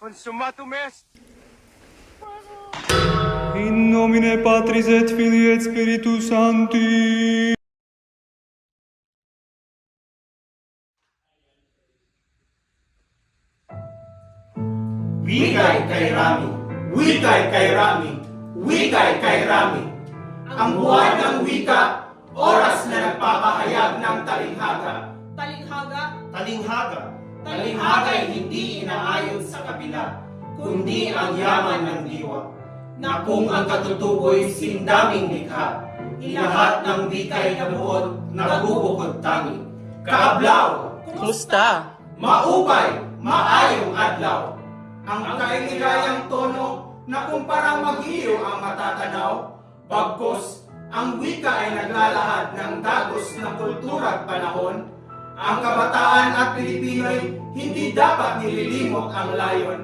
Consummatum est. In nomine Patris et Filii et Spiritus Sancti. Wikay kay Rami, wikay kay Rami, wikay kay Rami. Ang buwan ng wika, oras na nagpapahayag ng talinghaga. Talinghaga, Talinghaga, talinghaga ay hindi inaayon sa kabila, kundi ang yaman ng diwa. Na kung ang katutubo'y sindaming likha, ilahat ng wika'y nabuod, nagbubukod tangi. Kaablaw, kumusta? maupay, maayong adlaw. Ang kainigayang tono na kung parang mag-iyo ang matatanaw, bagkos ang wika ay naglalahad ng dagos na kultura at panahon. Ang kabataan at Pilipino'y hindi dapat nililimot ang layon.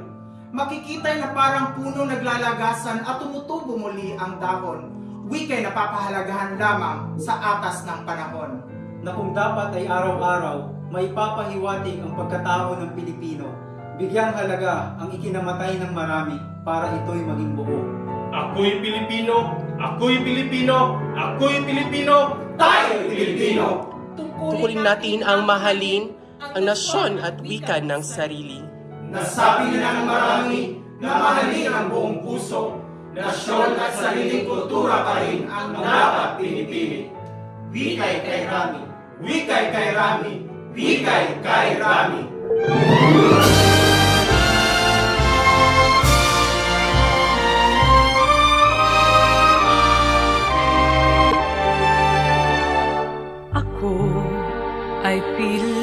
Makikita'y na parang puno naglalagasan at tumutubo muli ang dahon. Wika'y napapahalagahan lamang sa atas ng panahon. Na kung dapat ay araw-araw, may papahiwatig ang pagkatao ng Pilipino. Bigyang halaga ang ikinamatay ng marami para ito'y maging buo. Ako'y Pilipino, ako'y Pilipino, ako'y Pilipino, tayo'y Pilipino. Tungkulin natin ang mahalin ang nasyon at wika ng sarili. Nasabi na ng marami na mahalin ang buong puso, nasyon at sariling kultura pa rin ang dapat pinipili. Wikay kay Rami, wikay kay Rami, wikay kay Rami. Ako ay Pilipino.